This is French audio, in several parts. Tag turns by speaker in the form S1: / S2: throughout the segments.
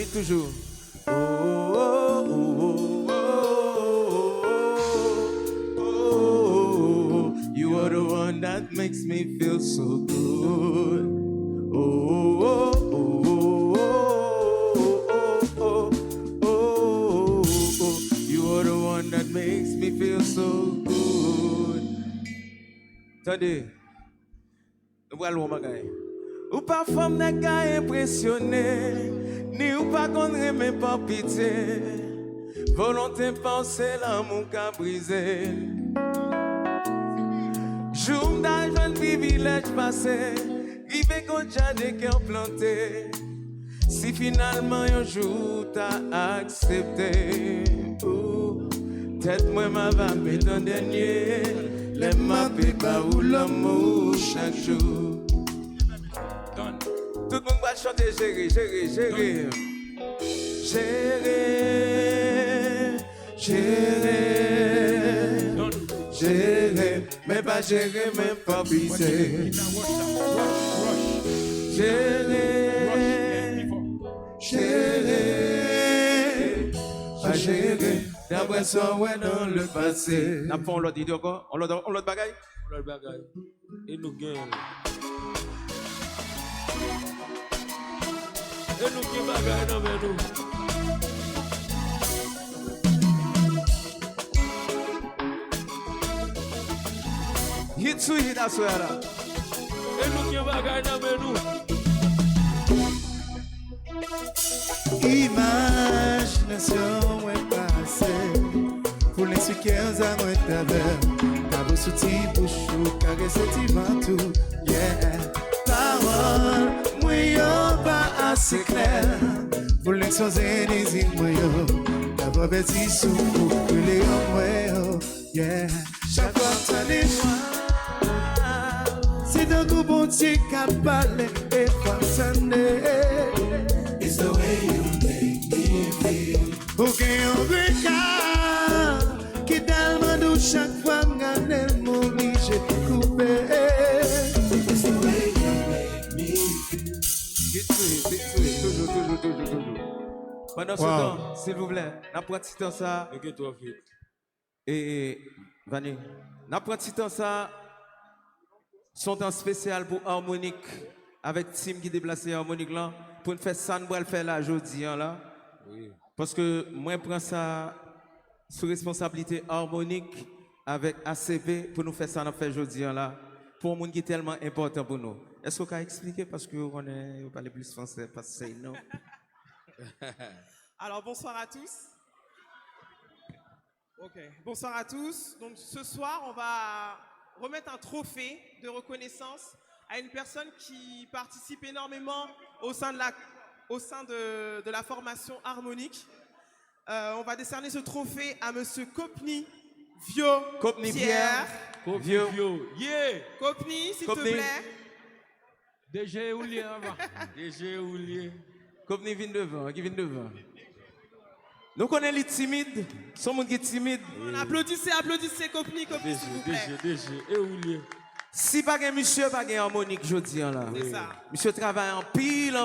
S1: limite toujours. Oh, oh, oh, oh, oh, oh, you are the one that makes me feel so good. Oh, oh, oh, oh, oh, oh, oh, oh, you are the one that makes me feel so good. Attendez, nous allons bagaille. Ou pas femme n'a qu'à impressionner, ni ou pas qu'on même pas pitié. Volonté penser l'amour qu'a brisé. Jour d'argent de privilège passé, rive qu'on a des cœurs plantés. Si finalement un jour t'as accepté, tête moi ma va mettre en dernier, les mappes pas ou l'amour chaque jour. Tout le monde va chanter gérer, gérer, gérer. Gérer, gérer, gérer, mais pas gérer, mais pas pisser. Gérer, gérer, pas gérer, d'après ça, ouais, dans le passé. On l'a dit encore, on l'a bagaille.
S2: On l'a bagaille. Et nous gagnons. Et nous qui bagaille, non, mais nous.
S1: Hit to hit, I swear.
S2: Et nous qui bagaille, non, mais nous.
S3: Imagination est passée pour les sucres à moi t'avais. T'as beau souti bouchou, caresser ti tout. Yeah. Parole, moi yo pas assez clair. Pour les choses et les ignoyaux. D'abord petit sous pour que les hommes. Yeah. Chaque fois que t'en es c'est un coup bon petit qu'à parler et pas s'enner. It's the way you make me feel. Ok, on regarde qui tellement doux chaque fois m'gane mon obligé de couper. It's the way you make me feel.
S1: Toujours. Pendant ce temps, s'il vous plaît, n'apprenti temps ça. Et Vanny, n'apprenti temps ça. Son temps spécial pour harmonique avec Tim qui déplace harmonique là pour nous faire ça nous le faire là aujourd'hui là. Oui. Parce que moi je prends ça sous responsabilité harmonique avec ACP pour nous faire ça nous faire aujourd'hui là pour un monde qui est tellement important pour nous. Est-ce qu'on peut expliquer parce que on est parler plus français parce que c'est non.
S4: Alors bonsoir à tous. OK, bonsoir à tous. Donc ce soir, on va remettre un trophée de reconnaissance à une personne qui participe énormément au sein de la formation harmonique. On va décerner ce trophée à Monsieur Kopni Pierre.
S2: Vio.
S4: Yeah. Kopni, s'il te plaît.
S2: DG Oulier. DG Oulier.
S1: Kopni vient devant. Nous connaissons les timides, son monde qui est timide.
S4: Applaudissez Kopni, s'il vous plaît.
S2: DG et Oulier.
S1: Si pas un monsieur, pas un harmonique, je dis là.
S4: C'est ça.
S1: Monsieur travaille en pile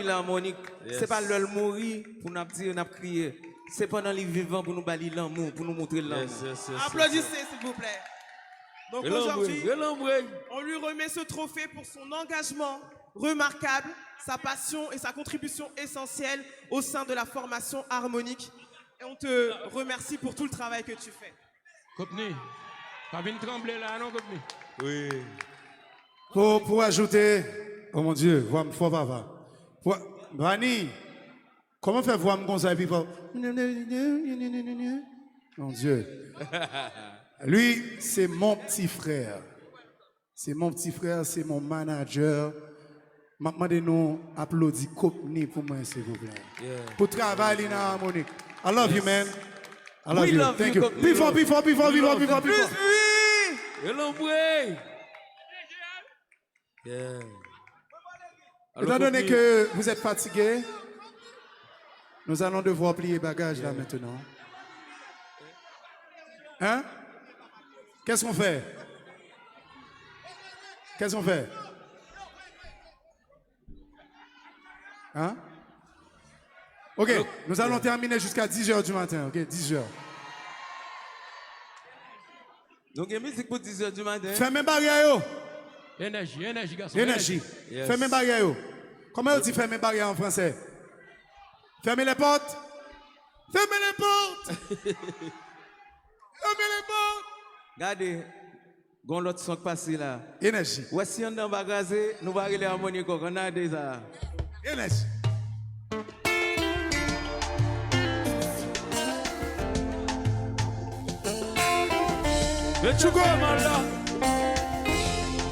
S1: harmonique. Yes. C'est pas le mourir pour nous dire, nous crier. C'est pendant les vivants pour nous balayer l'amour, pour nous montrer l'amour.
S4: Yes. Applaudissez, s'il vous plaît. Donc aujourd'hui, on lui remet ce trophée pour son engagement remarquable, sa passion et sa contribution essentielle au sein de la formation harmonique. Et on te remercie pour tout le travail que tu fais.
S2: Kopni, t'as vu trembler là, non, Kopni?
S3: Oui. Pour ajouter, oh mon Dieu, voix fort papa. Vani, comment faire voix comme ça puis mon Dieu. Lui, c'est mon petit frère. C'est mon petit frère, c'est mon manager. Maintenant, nous applaudissons Kopni pour moi, s'il vous plaît. Yeah. Pour travailler dans harmonique. I love you, man. I love you. Thank you. Before.
S2: Yeah.
S3: Étant donné que vous êtes fatigué, nous allons devoir plier bagages là maintenant. Hein? Qu'est-ce qu'on fait? Hein? Ok, nous allons terminer jusqu'à 10h du matin, ok, 10h.
S1: Donc, il y a musique pour 10h du matin.
S3: Fermez barrière.
S2: Énergie, énergie, garçon.
S3: Énergie.
S1: Yes.
S3: Fermez barrière. Comment on dit fermez barrière en français? Fermez les portes. Fermez les portes. Fermez les portes.
S1: Regardez, gon l'autre son qui passe là.
S3: Énergie.
S1: Voici un bagazé, nous allons aller harmonique, on a déjà.
S3: Énergie.
S2: Mais tu comment là?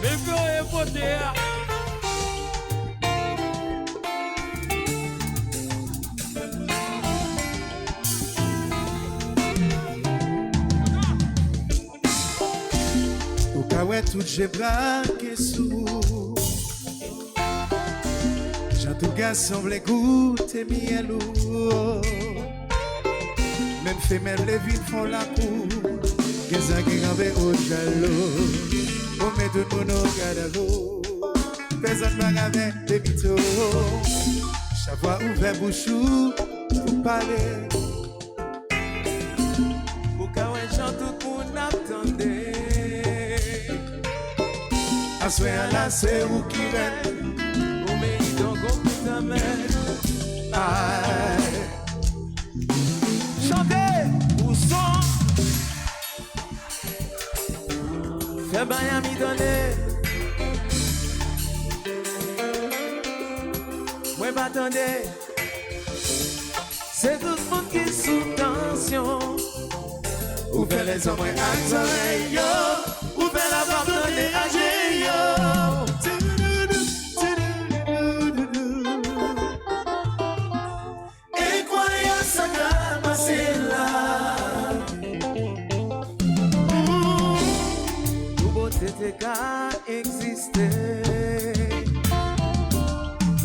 S2: Mais faut voter.
S3: Au cas où tout j'ai braqué sous. J'en tout gars semble goûter miel ou. Même femelle les villes font la cour. Qu'est-ce qui ramène au jaloux? On met de mon gadalo. Personne ne va avec des bitos. Chaque fois ouvert bouchou pour parler.
S1: Pour qu'un chant tout le monde attendait.
S3: À ce moment-là, c'est où qui règne.
S1: On met donc au putain de
S3: Aïe.
S1: Chantez, où sont? Fais Miami donner. Moi m'attendais. C'est tout le monde qui est sous tension.
S3: Ouvrez les hommes et les oreilles, ouvrez la porte des et croyez ça va passer là.
S1: Tout beauté qu'à exister.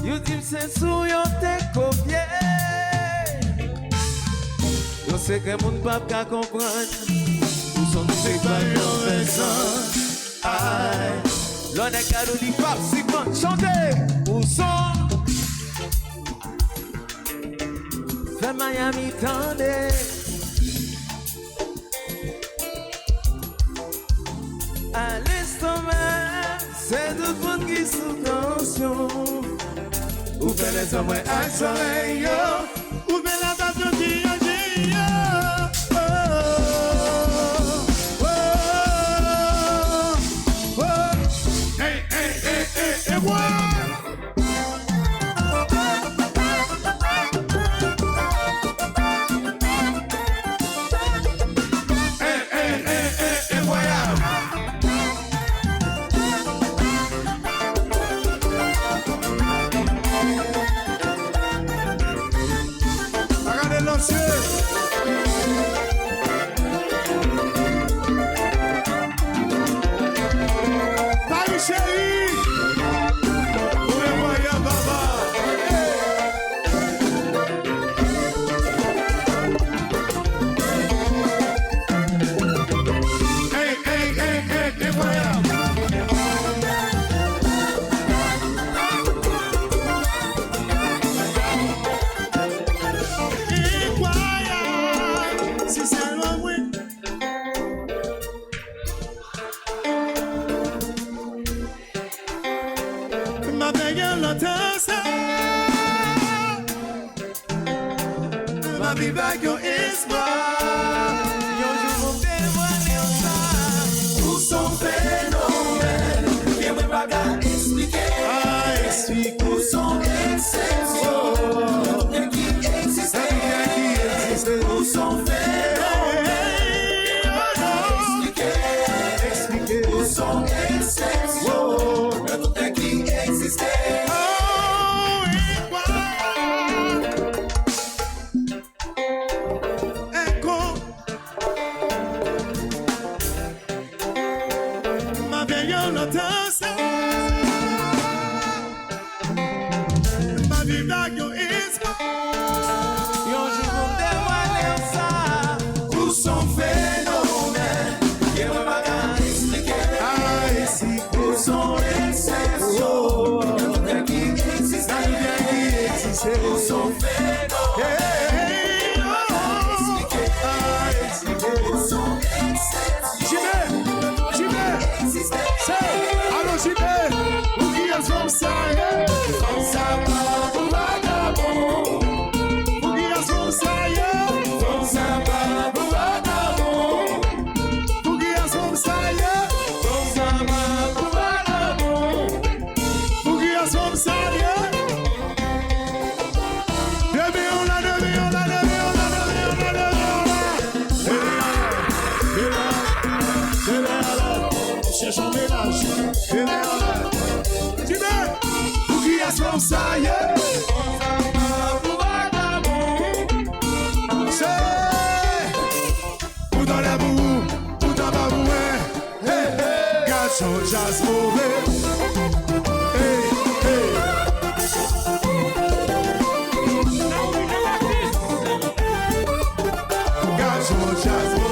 S1: You dis c'est sous yo te copié. Yo sais que mon pape qu'à comprendre. Où sont ces ballons raisons? Aïe. L'on est cadeau du pape si bon chantez. Où sont? Fais Miami tendez. À l'instant même, c'est tout le monde qui est sous tension.
S3: Ouvrez les hommes et les oreilles, ouvrez la porte des hey, hey, hey, hey, hey, what? Paris chéri, ouais, voyons baba. Hey, hey, hey, hey, hey, voyons. Si seulement oui. Ma veille longtemps ça. Ma vie va yo espoir.
S1: Yo jour on témoigne ça.
S3: Où sont phénomènes? Bien moi pas expliquer. Ah, explique. Où sont exceptions? Qui existent? Où sont phénomènes? Expliquer. Où sont exceptions? Tout qui existe. Oh, et quoi? Echo. Ma vieille longtemps ça. Ma vie va yo espoir.
S1: Yo jour on témoigne ça.
S3: comme ça, yeah. C'est ou dans la boue, ou dans ma boue, hey, hey. Garde son jazz mauvais. Hey, hey. Garde son jazz mauvais.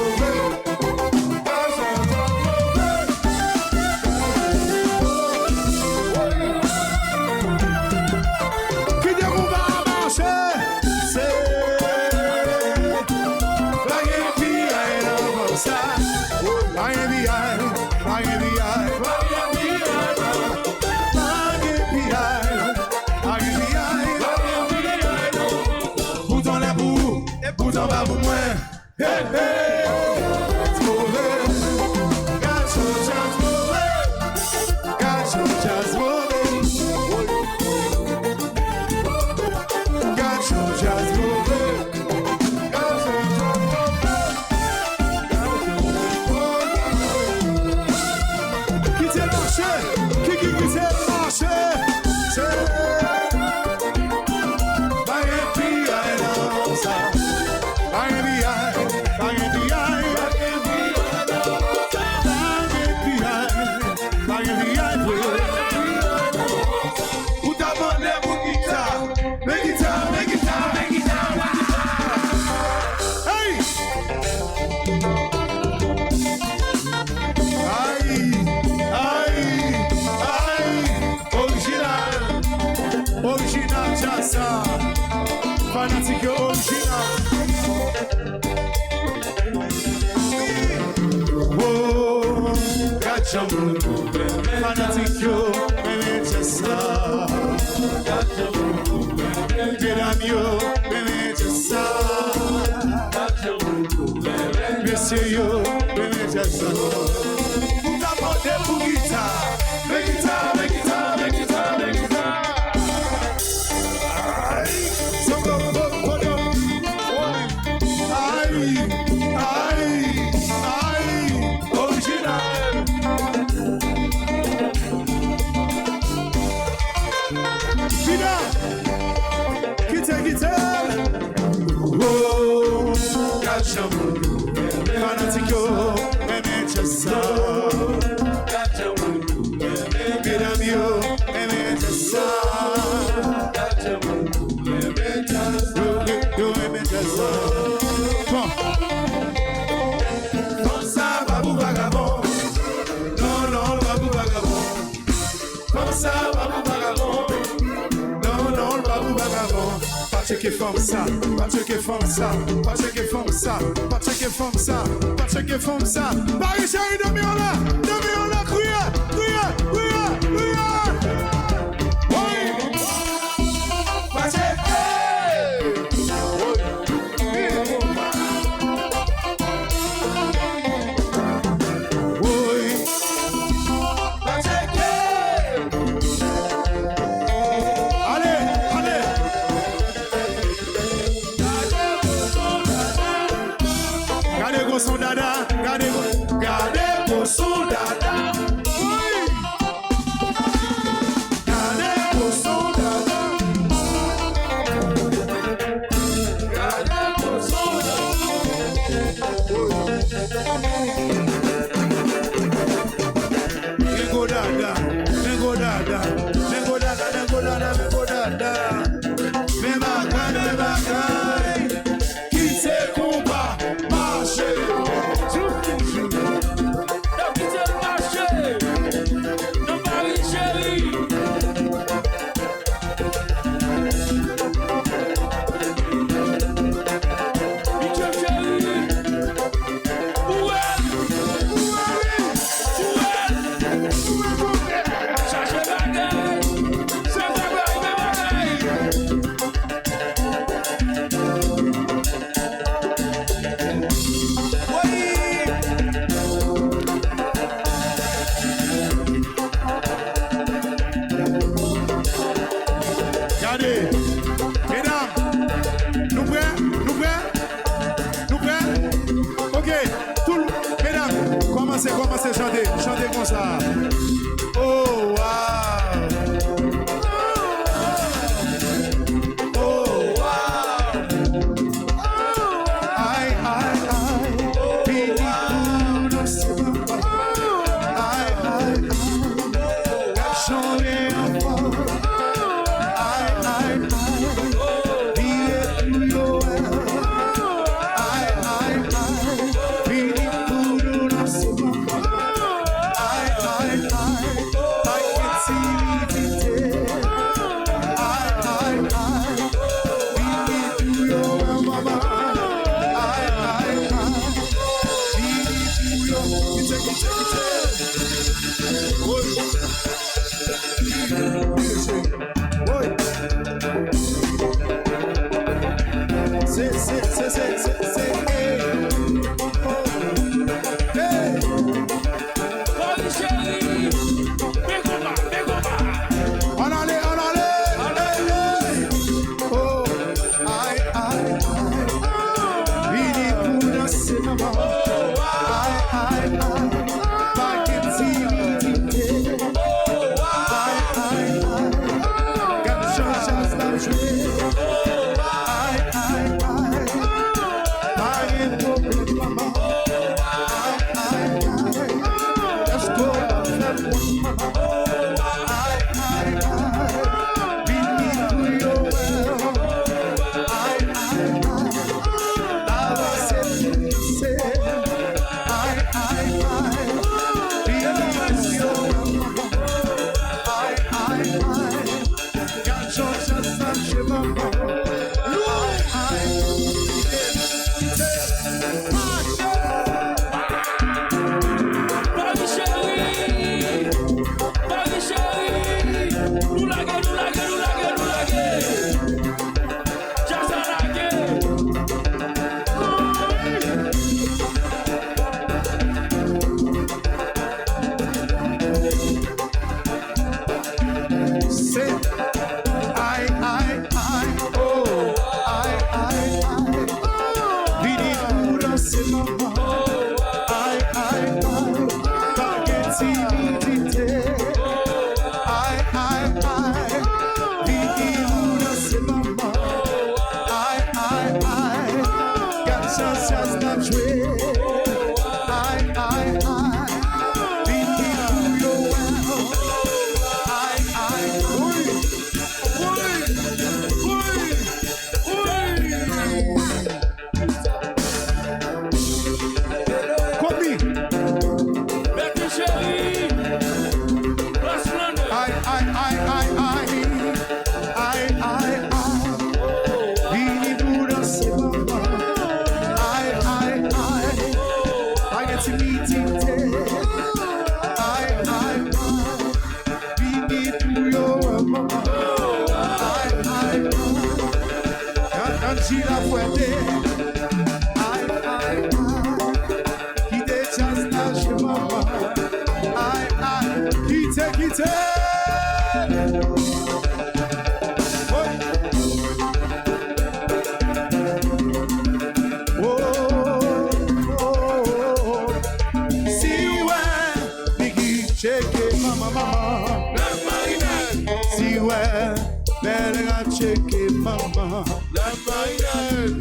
S3: Fanatique original. Oh, gotcha, fanatique, mais c'est ça. Mesdames, mais c'est ça. Messieurs, mais c'est ça. Vous apportez pour guitare, mais guitare, mais guitare, mais guitare, mais guitare. Fanatico, mais c'est ça. Mesdames, mais c'est ça. Bon. Comme ça, babou vagabond. Non, non, babou vagabond. Comme ça, babou vagabond. Non, non, babou vagabond. Parce que font ça, parce que font ça, parce que font ça, parce que font ça, parce que font ça. Paris chéri, demi-on-là, criez, criez, criez, criez. Oui. Parce que son dada, gardez vos son dada. Oui. Gardez vos son dada. Gardez vos son dada. Nengo dada, nengo dada, nengo dada, nengo dada, nengo dada. Me bagay, qui se combat, marcher. Commencez à chanter comme ça. Oh, wow.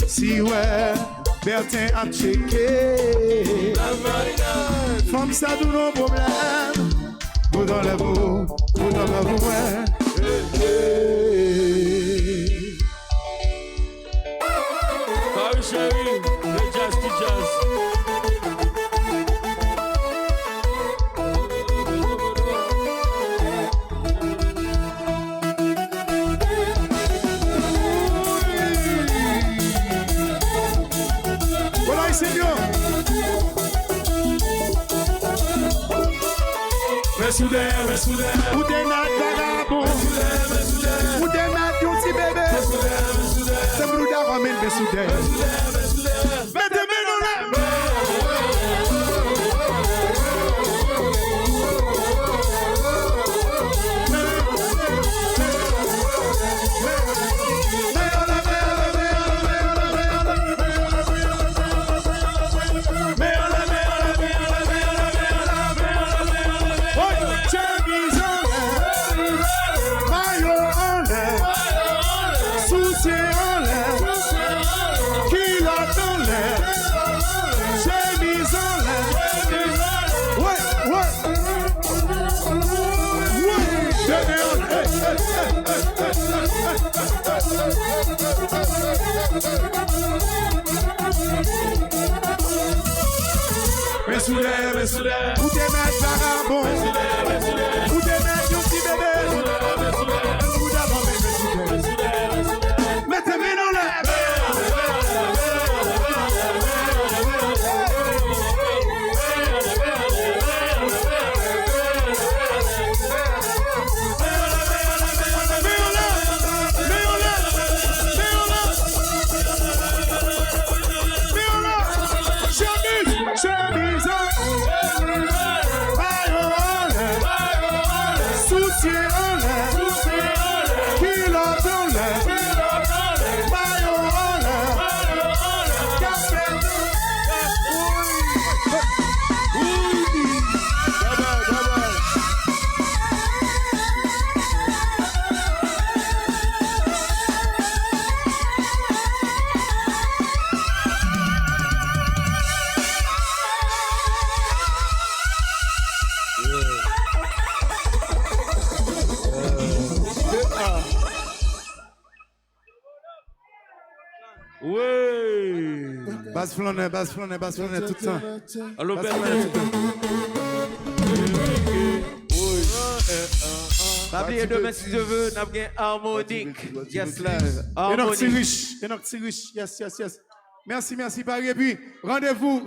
S3: Si ouais, Bertin a checké. Femme ça tout nos problèmes. Vous dans le vous dans le vous, ouais.
S2: Paris chérie, le jazz to jazz.
S3: Seigneur. Ou des nat vagabond. Ou des nat yon ti bébé. C'est pour nous d'avoir mis le soudé. Mettez-moi dans la
S2: Messoudé.
S3: Ou des mecs vagabonds. Ou des mecs yon petit bébé. Ou d'avant mes messoudé. Mettez-moi dans la Basse flâneur tout le temps.
S1: Allô,
S3: Basse
S1: Père.
S3: flâneur tout le temps.
S1: Pas oublier demain si je veux, nous avons harmonique. Yes, là.
S3: Enoch
S1: Harmonique.
S3: Tirich. Yes. Merci, Paris. Et puis, rendez-vous.